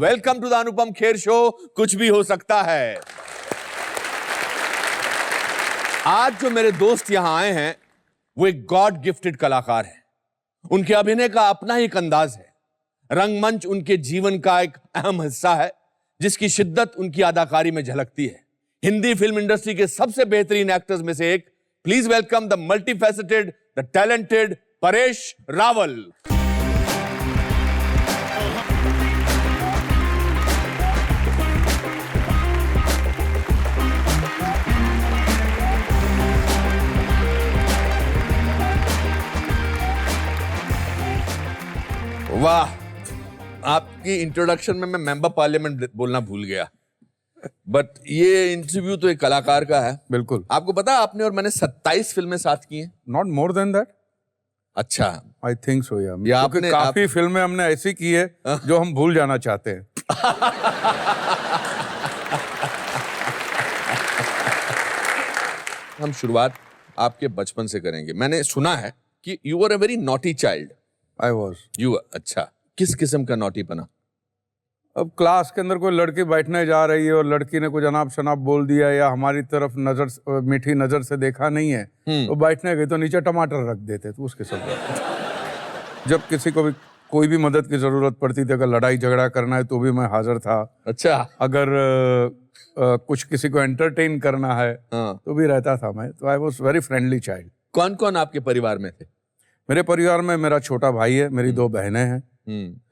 Welcome to the Anupam Kher show. कुछ भी हो सकता है। आज जो मेरे दोस्त यहां आए हैं वो एक गॉड गिफ्टेड कलाकार हैं। उनके अभिनय का अपना ही एक अंदाज है। रंगमंच उनके जीवन का एक अहम हिस्सा है जिसकी शिद्दत उनकी अदाकारी में झलकती है। हिंदी फिल्म इंडस्ट्री के सबसे बेहतरीन एक्टर्स में से एक। Please welcome the multifaceted, the talented Paresh Rawal. वाह, आपकी इंट्रोडक्शन में मैं मेंबर पार्लियामेंट बोलना भूल गया। बट ये इंटरव्यू तो एक कलाकार का है। बिल्कुल। आपको पता है आपने और मैंने 27 फिल्में साथ की हैं। Not more than that. अच्छा, आई थिंक सो यार। या क्योंकि काफी फिल्में हमने ऐसी की है जो हम भूल जाना चाहते हैं। हम शुरुआत आपके बचपन से करेंगे। मैंने सुना है कि you were a very naughty child. I was. You, अच्छा, किस किस्म का नॉटी पना? अब क्लास के अंदर कोई लड़की बैठने जा रही है और लड़की ने कुछ अनाप शनाप बोल दिया या हमारी तरफ नजर मीठी नजर से देखा नहीं है तो बैठने गई तो नीचे टमाटर रख देते तो उसके सब। जब किसी को भी कोई भी मदद की जरूरत पड़ती थी, अगर लड़ाई झगड़ा करना है तो भी मैं हाजिर था। अच्छा। अगर कुछ किसी को एंटरटेन करना है तो भी रहता था मैं। तो I was very friendly child. कौन कौन आपके परिवार में थे? मेरे परिवार में मेरा छोटा भाई है, मेरी 2 बहनें हैं।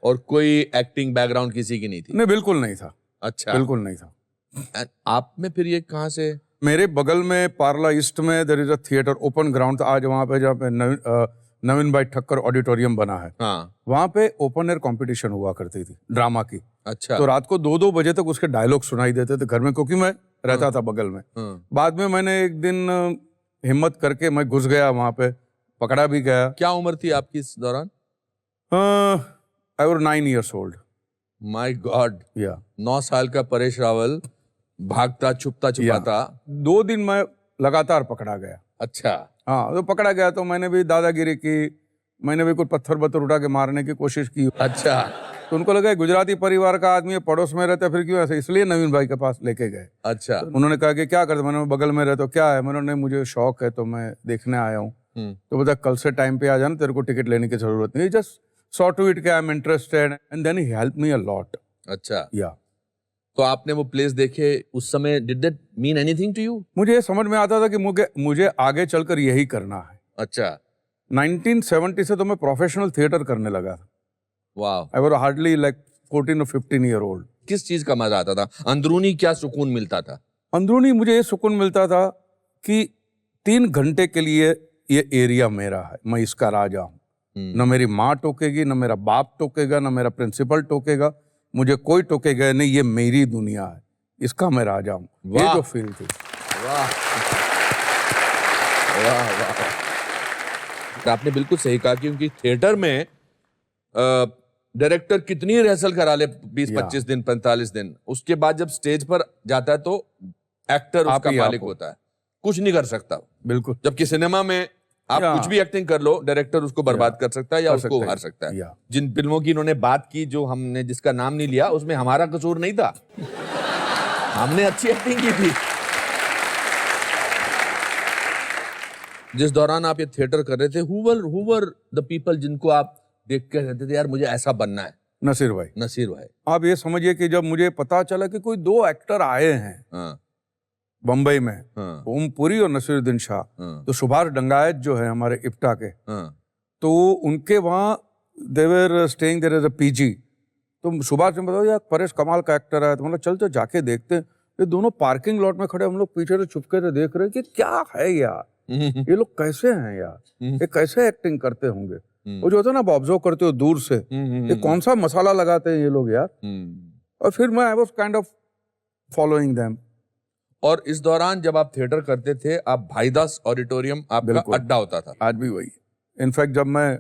और कोई एक्टिंग बैकग्राउंड किसी की नहीं थी? नहीं, बिल्कुल नहीं था। अच्छा, बिल्कुल नहीं था। आप में फिर ये कहाँ से? मेरे बगल में पार्ला ईस्ट में there is a theatre, open ground था आज वहाँ पे, जहाँ पे नवीन भाई ठक्कर ऑडिटोरियम बना है। हाँ। वहाँ पे ओपन एयर कंपटीशन हुआ करती थी ड्रामा की। अच्छा। तो रात को 2-2 बजे तक उसके डायलॉग सुनाई देते थे घर में, क्योंकि मैं रहता था बगल में। बाद में मैंने एक दिन हिम्मत करके मैं घुस गया वहाँ पे, पकड़ा भी गया। क्या उम्र थी आपकी इस दौरान? I was 9 years old। My God. या 9 साल का परेश रावल भागता छुपता छुपाता। 2 दिन मैं लगातार पकड़ा गया। अच्छा। हाँ, तो पकड़ा गया तो मैंने भी दादागिरी की, मैंने भी कुछ पत्थर बत्थर उठा के मारने की कोशिश की। अच्छा। तो उनको लगा गुजराती परिवार का आदमी है, पड़ोस में रहता है, फिर क्यों ऐसे, इसलिए नवीन भाई के पास लेके गए। अच्छा। तो उन्होंने कहा कि क्या करते, मैंने बगल में रहते हो, क्या है, मैंने मुझे शौक है तो मैं देखने आया हूँ। तो बोला कल से टाइम पे आ जाना, तेरे को टिकट लेने की जरूरत नहीं। जस्ट सॉ टू इट कि I am interested and then he help me a lot. अच्छा। या तो आपने वो प्लेस देखे उस समय, did that mean anything to you? मुझे ये समझ में आता था कि मुझे आगे चलकर यही करना है। अच्छा। 1970 से तो मैं प्रोफेशनल थिएटर करने लगा था। वाह। I was hardly like 14 or 15 year old। किस चीज का मजा आता था? अंदरूनी क्या सुकून मिलता था? अंदरूनी मुझे ये सुकून मिलता था कि 3 घंटे के लिए ये एरिया मेरा है, मैं इसका राजा हूँ। न मेरी माँ टोकेगी, न मेरा बाप टोकेगा, न मेरा प्रिंसिपल टोकेगा, मुझे कोई टोकेगा नहीं, ये मेरी दुनिया है, इसका मैं राजा हूँ। ये जो फील थी। वाह वाह वाह। तो आपने बिल्कुल सही कहा, क्योंकि थिएटर में डायरेक्टर कितनी रिहर्सल करा ले, 20-25 दिन, 45 दिन, उसके बाद जब स्टेज पर जाता है तो एक्टर उसका मालिक होता है, कुछ नहीं कर सकता। बिल्कुल। जबकि सिनेमा में आप कुछ भी एक्टिंग कर लो, डायरेक्टर उसको बर्बाद कर सकता है या उसको उभार सकता है। जिन फिल्मों की इन्होंने बात की, जो हमने जिसका नाम नहीं लिया, उसमें हमारा कसूर नहीं था। हमने अच्छी एक्टिंग की थी। जिस दौरान आप ये थिएटर कर रहे थे, who were the people जिनको आप देख कर कहते थे यार मुझे ऐसा बनना है? नसीर भाई। नसीर भाई। आप ये समझिए कि जब मुझे पता चला कि कोई 2 एक्टर आए हैं बम्बई में, ओमपुरी और नसीरुद्दीन शाह, तो सुभाष डंगायत जो है हमारे इप्टा के, तो उनके वहाँ they were staying there as a PG. तो सुभाष ने बताया यार परेश कमाल का एक्टर है, तो मतलब चल तो जाके देखते हैं। ये दोनों पार्किंग लॉट में खड़े, हम लोग पीछे से चुपके से देख रहे हैं कि क्या है यार, ये लोग कैसे हैं यार, ये कैसे एक्टिंग करते होंगे। वो जो होता है ना, आप ऑब्जर्व करते हो दूर से, ये कौन सा मसाला लगाते हैं ये लोग यार। और फिर मैं I was kind of following them. और इस दौरान जब आप थिएटर करते थे, आप भाईदास ऑडिटोरियम आपका अड्डा होता था। आज भी वही। इनफैक्ट जब मैं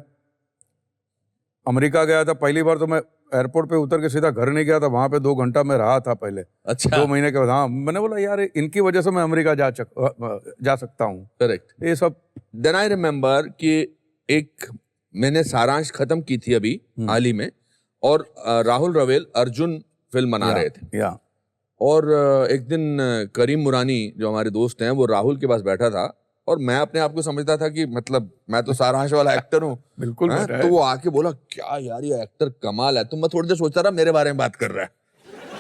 अमेरिका गया था पहली बार, तो मैं एयरपोर्ट पे उतर के सीधा घर नहीं गया था, वहां पे 2 घंटा मैं रहा था पहले। अच्छा। 2 महीने के बाद। हाँ, मैंने बोला यार इनकी वजह से मैं अमेरिका जा सकता हूँ। करेक्ट। ये सब। देन आई रिमेम्बर कि एक मैंने सारांश खत्म की थी अभी हाल ही में, और राहुल रवेल, अर्जुन फिल्म बना रहे थे। या और एक दिन करीम मुरानी जो हमारे दोस्त हैं वो राहुल के पास बैठा था और मैं अपने आप को समझता था कि मतलब मैं तो सारांश वाला एक्टर हूँ। बिल्कुल हैं? तो वो आके बोला क्या यार ये एक्टर कमाल है। तो मैं थोड़ी देर सोचता रहा मेरे बारे में बात कर रहा है।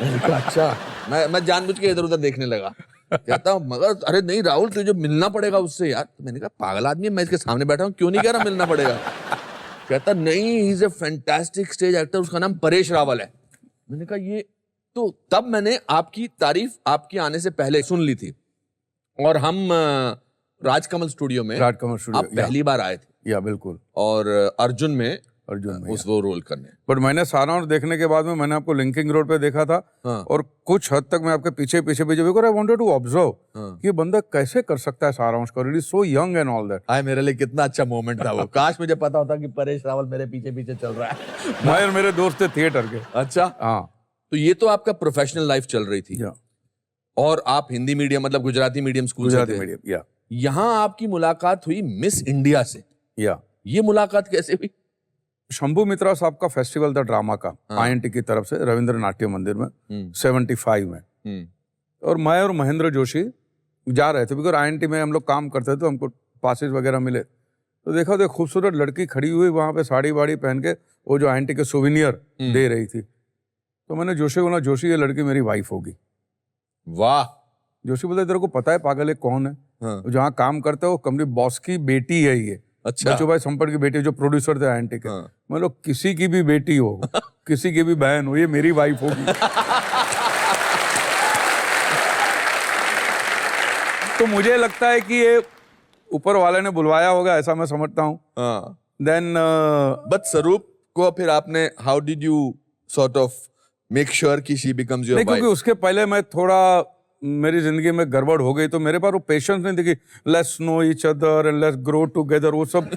मैंने कहा, अच्छा मैं जानबूझ के इधर उधर देखने लगा। कहता हूँ मगर अरे नहीं राहुल तुझे मिलना पड़ेगा उससे यार। तो मैंने कहा पागल आदमी है, मैं इसके सामने बैठा हूँ, क्यों नहीं कह रहा मिलना पड़ेगा। कहता नहीं he is a fantastic stage actor, उसका नाम परेश रावल है। मैंने कहा ये तो तब मैंने आपकी तारीफ आपके आने से पहले सुन ली थी और हम राजकमल स्टूडियो में राजकमल स्टूडियो आप पहली बार आए थे। या बिल्कुल। और अर्जुन में उस वो रोल करने। बट मैंने सारांश देखने के बाद में मैंने आपको लिंकिंग रोड पे देखा था। हाँ। और कुछ हद तक मैं आपके पीछे पीछे because I wanted to observe कि ये बंदा कैसे कर सकता है सारांश को, is so young and all that. हाय मेरे लिए कितना अच्छा मोमेंट था वो। काश मुझे पता होता कि परेश रावल मेरे पीछे पीछे चल रहा है। मैं और मेरे दोस्त थे थिएटर के। अच्छा हाँ। तो ये तो आपका प्रोफेशनल लाइफ चल रही थी और आप हिंदी मीडियम मतलब गुजराती मीडियम स्कूल से थे। मीडियम। या यहाँ आपकी मुलाकात हुई मिस इंडिया से। या ये मुलाकात कैसे हुई? शंभू मित्रा साहब का फेस्टिवल था ड्रामा का, INT की तरफ से रविंद्र नाट्य मंदिर में 75 में। और मैं और महेंद्र जोशी जा रहे थे बिकॉज INT में हम लोग काम करते थे तो हमको पासेज वगैरह मिले। तो देखा तो एक खूबसूरत लड़की खड़ी हुई वहाँ पे साड़ी वाड़ी पहन के, वो जो INT के सोविनियर दे रही थी। तो मैंने जोशी बोला जोशी ये लड़की मेरी वाइफ होगी। वाह। जोशी बोलते तेरे को पता है पागल है कौन है? हाँ। जहाँ काम करता है वो कंपनी बॉस की बेटी है ये। अच्छा। बच्चू भाई संपट की बेटी जो प्रोड्यूसर थे INT के। हाँ। मतलब किसी की भी बेटी हो किसी की भी बहन हो, ये मेरी वाइफ होगी। तो मुझे लगता है कि ये ऊपर वाले ने बुलवाया होगा, ऐसा मैं समझता हूँ। हाँ। देन बट स्वरूप को फिर आपने how did you sort of make sure कि शी बिकम्स योर नहीं, वाइफ? क्योंकि उसके पहले मैं थोड़ा मेरी जिंदगी में गड़बड़ हो गई तो मेरे पास वो पेशेंस नहीं थी कि let's know each other and let's grow together, वो सब।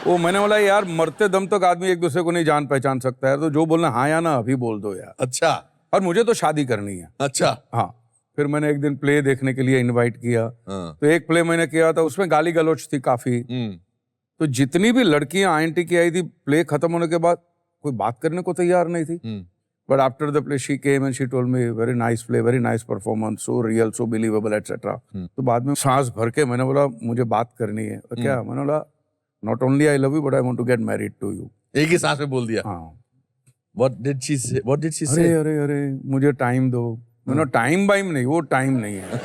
वो मैंने बोला यार मरते दम तक आदमी एक दूसरे को नहीं जान पहचान सकता है, तो जो बोलना हाँ या ना अभी बोल दो यार। अच्छा। और मुझे तो शादी करनी है। अच्छा। हाँ। फिर मैंने एक दिन प्ले देखने के लिए इनवाइट किया। हाँ। तो एक प्ले मैंने किया था, उसमें गाली गलौच थी काफी। तो जितनी भी लड़कियां INT की आई थी, प्ले खत्म होने के बाद कोई बात करने को तैयार नहीं थी। But after the play she came and she told me very nice play, very nice performance, so real, so believable etcetera. तो बाद में सांस भर के मैंने बोला मुझे बात करनी है। तो क्या मैंने बोला not only I love you but I want to get married to you. एक ही सांस में बोल दिया। हाँ। What did she say? What did she say? अरे अरे अरे मुझे टाइम दो। मैंने टाइम बाइम नहीं, वो टाइम नहीं है।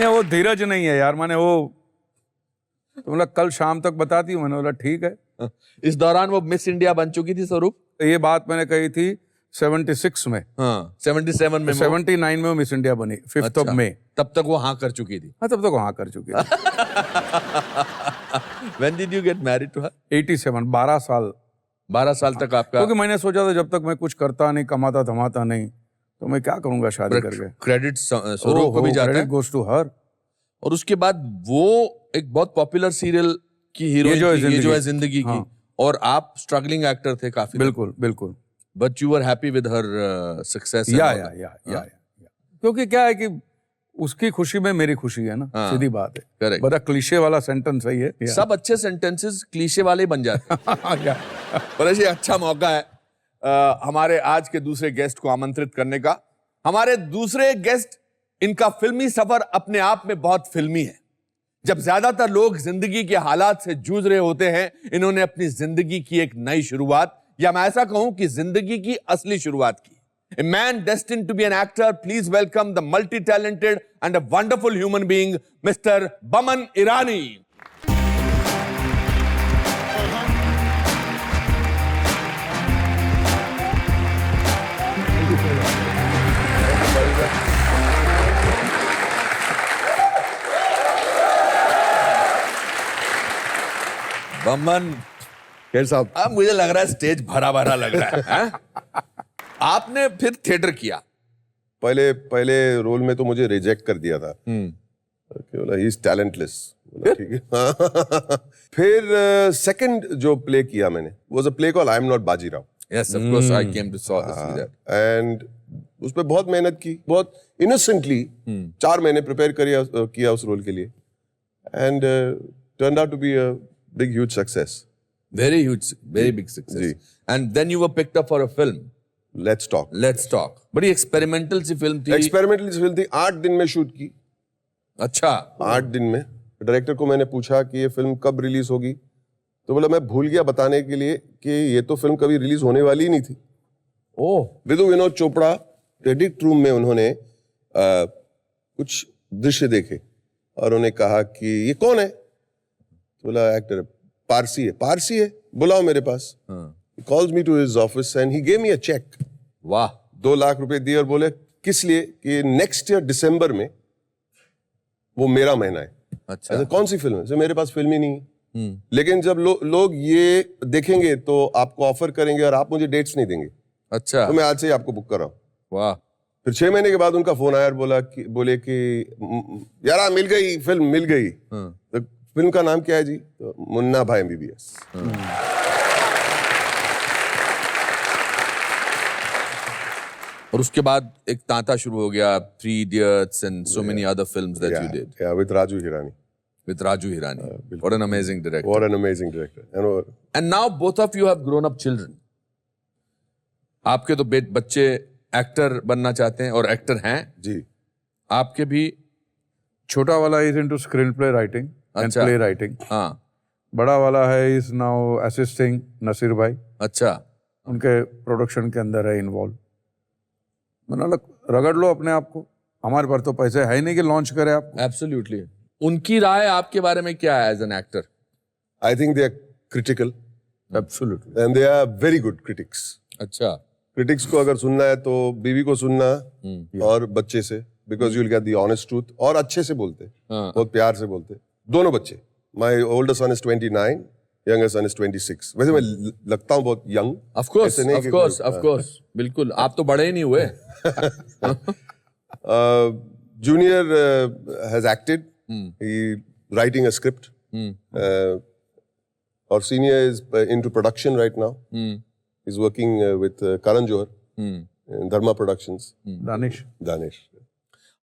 ये वो धीरज नहीं है यार। मैंने वो तो बोला कल शाम तक बताती हूँ। मैंने बोला ठीक है। इस दौरान वो मिस इंडिया बन चुकी थी स्वरूप? तो ये बात मैंने कही थी 76 में। हाँ 77 में 79 में वो मिस इंडिया बनी 5th of May। तब तक वो हाँ कर चुकी थी। हाँ तब तक वहाँ कर चुकी थी। When did you get married to her? 87, 12 साल। 12 साल तक आपका। क्योंकि मैंने सोचा था जब तक मैं कुछ करता नहीं, कमाता धमाता नहीं, तो मैं क्या करूंगा शादी करके। क्रेडिट स्वरूप को भी जाता है। Goes to her. और उसके बाद वो एक बहुत पॉपुलर सीरियल की हीरोइन ये जो है जिंदगी की। और आप स्ट्रगलिंग एक्टर थे काफी। बिल्कुल बिल्कुल। But you were happy with her success? या क्योंकि क्या है कि उसकी खुशी में मेरी खुशी है ना। सीधी बात है। करेक्ट। बड़ा क्लीशे वाला सेंटेंस है ये। सब अच्छे सेंटेंसेस क्लीशे वाले ही बन जाते हैं। पर ऐसे अच्छा मौका है हमारे आज के दूसरे गेस्ट को आमंत्रित करने का। हमारे दूसरे गेस्ट, इनका फिल्मी सफर अपने आप में बहुत फिल्मी है। जब ज्यादातर लोग जिंदगी के हालात से जूझ रहे होते हैं, इन्होंने अपनी जिंदगी की एक नई शुरुआत, या मैं ऐसा कहूं कि जिंदगी की असली शुरुआत की। A man destined to be an actor, please welcome the multi-talented and a wonderful human being, Mr. Baman Irani. Boman Kher साहब, अब मुझे लग रहा है स्टेज भरा भरा लग रहा है, हैं? आपने फिर थिएटर किया। पहले रोल में तो मुझे रिजेक्ट कर दिया था। बोला ही इज टैलेंटलेस। ठीक है। फिर सेकंड जो प्ले किया मैंने was a play called I am not Bajirao. Yes, of course, I came to saw this with that. And उस पर बहुत मेहनत की, बहुत इनोसेंटली 4 महीने प्रिपेयर किया उस रोल के लिए। And turned out to be a big huge success. Very huge, very big success. जी. And then you were picked up for a film, let's talk. Let's Talk. बड़ी एक्सपेरिमेंटल सी फिल्म थी. एक्सपेरिमेंटल फिल्म थी, 8 दिन में शूट की. अच्छा. 8 दिन में. डायरेक्टर को मैंने पूछा कि ये फिल्म कब रिलीज होगी, तो बोला मैं भूल गया बताने के लिए कि ये तो फिल्म कभी रिलीज होने वाली ही नहीं थी. ओह. विदु विनोद चोपड़ा एडिट रूम में उन्होंने कुछ दृश्य देखे और उन्होंने कहा कि ये कौन है, तो बोला एक्टर पारसी है. पारसी है, बुलाओ मेरे पास. He calls me to his office and he gave me a check. वाह. 2 लाख रुपए दिए और बोले किस लिए, कि नेक्स्ट ईयर दिसंबर में वो मेरा महीना है. अच्छा. ऐसा कौन सी फिल्म है, सर मेरे पास फिल्म ही नहीं है. लेकिन जब लोग ये देखेंगे तो आपको ऑफर करेंगे और आप मुझे डेट्स नहीं देंगे, अच्छा. तो मैं आज से ही आपको बुक कर रहा हूँ. वाह. फिर 6 महीने के बाद उनका फोन आया और बोले कि यार मिल गई फिल्म, मिल गई. तो फिल्म का नाम क्या है जी, तो मुन्ना भाई MBBS. और उसके बाद एक तांता शुरू हो गया, 3 Idiots and so many other films that you did Yeah, with Raju Hirani. with Raju Hirani. What an amazing director. What an amazing director. And now both of you have grown up children. आपके तो बच्चे actor बनना चाहते हैं और actor हैं. जी. आपके भी. छोटा वाला is into screen play writing and अच्छा. Play writing. हाँ. बड़ा वाला है इज नाउ असिस्टिंग नसीर भाई, अच्छा. उनके प्रोडक्शन के अंदर है इन्वॉल्व. मतलब रगड़ लो अपने आप को, हमारे पास तो पैसे है ही नहीं कि लॉन्च करें आप. एब्सोल्युटली. उनकी राय आपके बारे में क्या है as an actor? I think they are critical absolutely. and they are very good critics. अच्छा. क्रिटिक्स को अगर सुनना है तो बीवी को सुनना और बच्चे से, because you will get the honest truth. और अच्छे से बोलते, बहुत प्यार से बोलते दोनों बच्चे. My older son is 29, younger son is 26. वैसे मैं लगता हूँ बहुत यंग. Of course. बिल्कुल. आप तो बड़े ही नहीं हुए. Junior has acted, he writing a script, और senior is into production right now. He's working with Karan Johar in Dharma Productions. Danish.